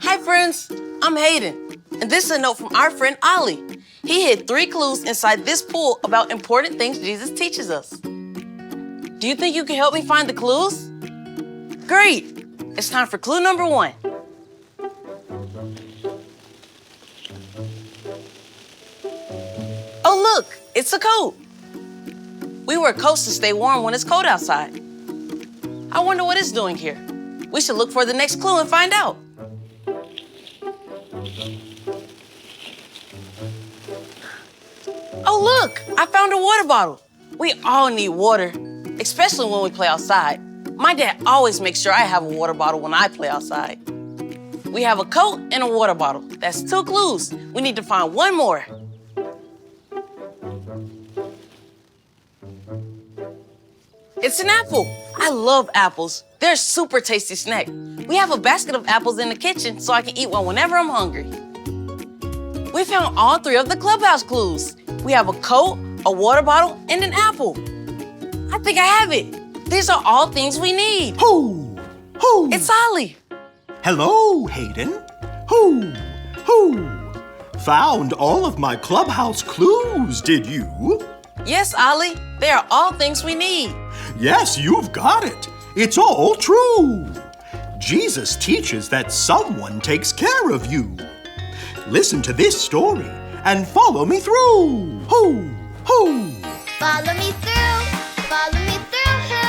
Hi friends, I'm Hayden, and this is a note from our friend Ollie. He hid 3 clues inside this pool about important things Jesus teaches us. Do you think you can help me find the clues? Great! It's time for clue number 1. Oh look, it's a coat. We wear coats to stay warm when it's cold outside. I wonder what it's doing here. We should look for the next clue and find out. Oh look, I found a water bottle. We all need water, especially when we play outside. My dad always makes sure I have a water bottle when I play outside. We have a coat and a water bottle. That's 2 clues. We need to find one more. It's an apple. I love apples. They're a super tasty snack. We have a basket of apples in the kitchen so I can eat one whenever I'm hungry. We found all 3 of the clubhouse clues. We have a coat, a water bottle, and an apple. I think I have it. These are all things we need. Hoo! Hoo! It's Ollie. Hello, Hayden. Hoo! Hoo! Found all of my clubhouse clues, did you? Yes, Ollie. They are all things we need. Yes, you've got it. It's all true. Jesus teaches that someone takes care of you. Listen to this story and follow me through. Hoo! Hoo! Follow me through, follow me through, who?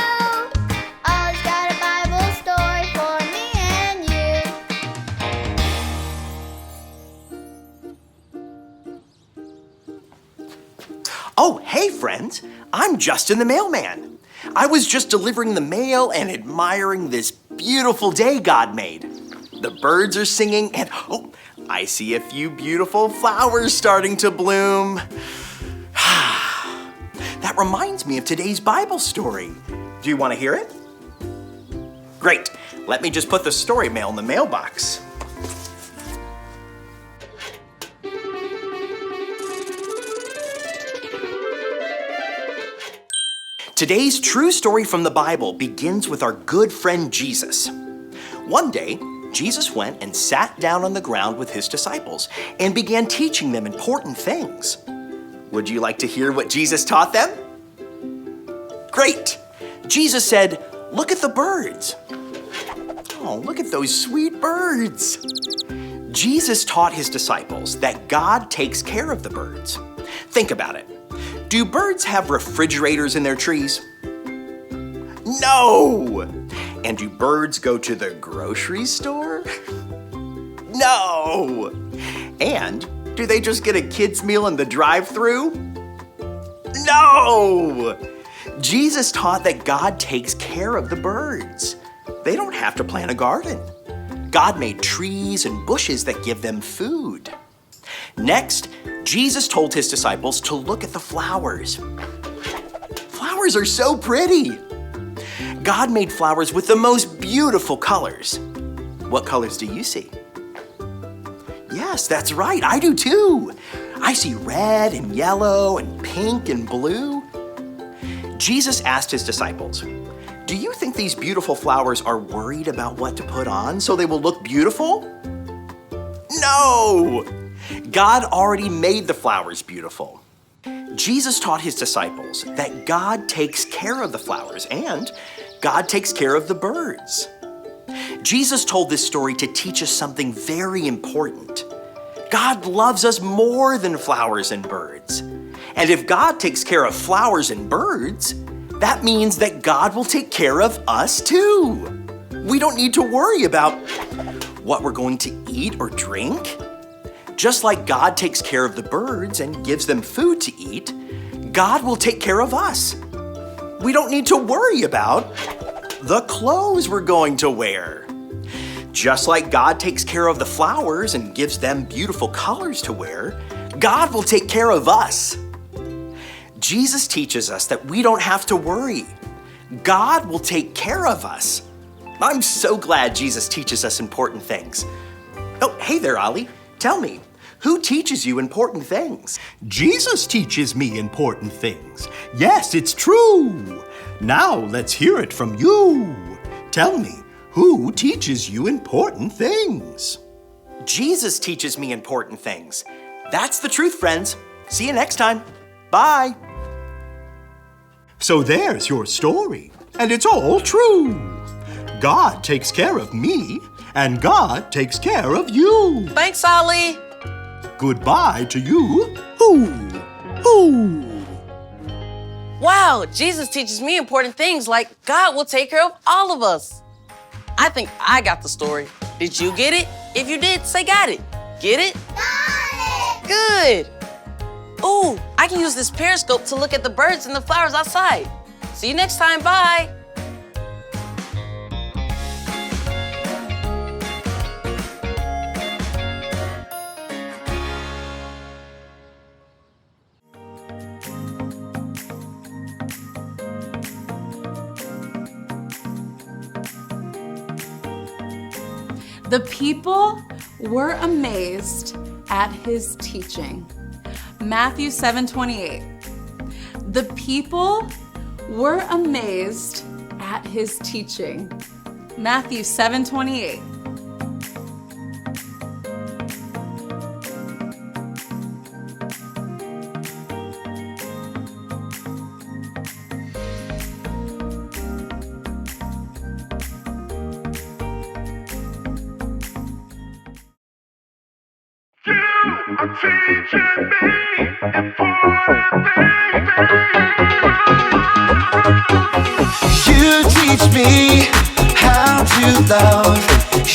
Ollie's got a Bible story for me and you. Oh, hey, friends. I'm Justin the mailman. I was just delivering the mail and admiring this beautiful day God made. The birds are singing and, oh, I see a few beautiful flowers starting to bloom. That reminds me of today's Bible story. Do you want to hear it? Great. Let me just put the story mail in the mailbox. Today's true story from the Bible begins with our good friend Jesus. One day, Jesus went and sat down on the ground with his disciples and began teaching them important things. Would you like to hear what Jesus taught them? Great! Jesus said, "Look at the birds." Oh, look at those sweet birds. Jesus taught his disciples that God takes care of the birds. Think about it. Do birds have refrigerators in their trees? No! And do birds go to the grocery store? No! And do they just get a kid's meal in the drive-thru? No! Jesus taught that God takes care of the birds. They don't have to plant a garden. God made trees and bushes that give them food. Next, Jesus told his disciples to look at the flowers. Flowers are so pretty. God made flowers with the most beautiful colors. What colors do you see? Yes, that's right, I do too. I see red and yellow and pink and blue. Jesus asked his disciples, "Do you think these beautiful flowers are worried about what to put on so they will look beautiful?" No! God already made the flowers beautiful. Jesus taught his disciples that God takes care of the flowers and God takes care of the birds. Jesus told this story to teach us something very important. God loves us more than flowers and birds. And if God takes care of flowers and birds, that means that God will take care of us too. We don't need to worry about what we're going to eat or drink. Just like God takes care of the birds and gives them food to eat, God will take care of us. We don't need to worry about the clothes we're going to wear. Just like God takes care of the flowers and gives them beautiful colors to wear, God will take care of us. Jesus teaches us that we don't have to worry. God will take care of us. I'm so glad Jesus teaches us important things. Oh, hey there, Ollie. Tell me, who teaches you important things? Jesus teaches me important things. Yes, it's true. Now let's hear it from you. Tell me, who teaches you important things? Jesus teaches me important things. That's the truth, friends. See you next time. Bye. So there's your story, and it's all true. God takes care of me, and God takes care of you. Thanks, Ollie. Goodbye to you. Hoo, hoo. Wow, Jesus teaches me important things like God will take care of all of us. I think I got the story. Did you get it? If you did, say got it. Get it? Got it! Good. Ooh, I can use this periscope to look at the birds and the flowers outside. See you next time, bye. The people were amazed at his teaching. Matthew 7:28. The people were amazed at his teaching. Matthew 7:28. Are teaching me important things. You teach me how to love.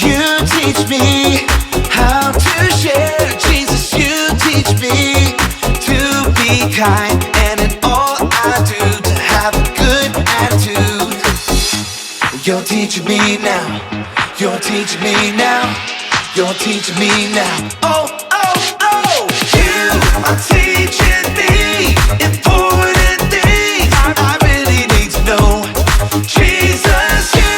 You teach me how to share. Jesus, you teach me to be kind, and in all I do to have a good attitude. You're teaching me now. You're teaching me now. You're teaching me now. Oh, oh, oh! You are teaching me important things I really need to know. Jesus, you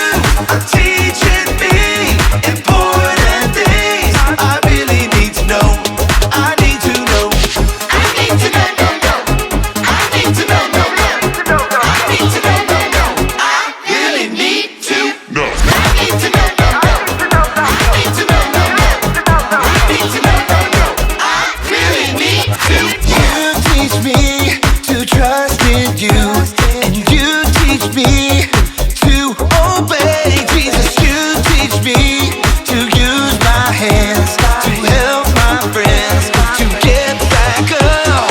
are teaching me important things I really need to know. I need to know. I need to know, no. I need to know, no. I need to know, no. I really need to know. I need to know, no. I need to know, no. I need to know, no. I really need to. You teach me to trust in you, and you teach me to obey. Jesus, you teach me to use my hands to help my friends to get back up.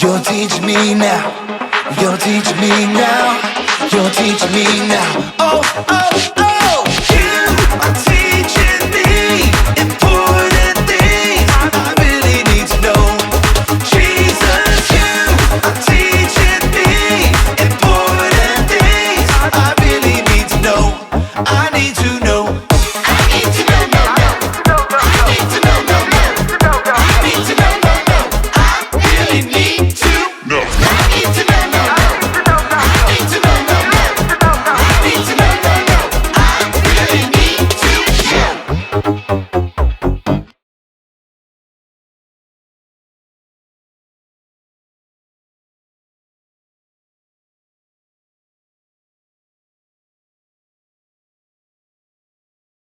You're teaching me now. You're teaching me now. You're teaching me now. Oh, oh, oh.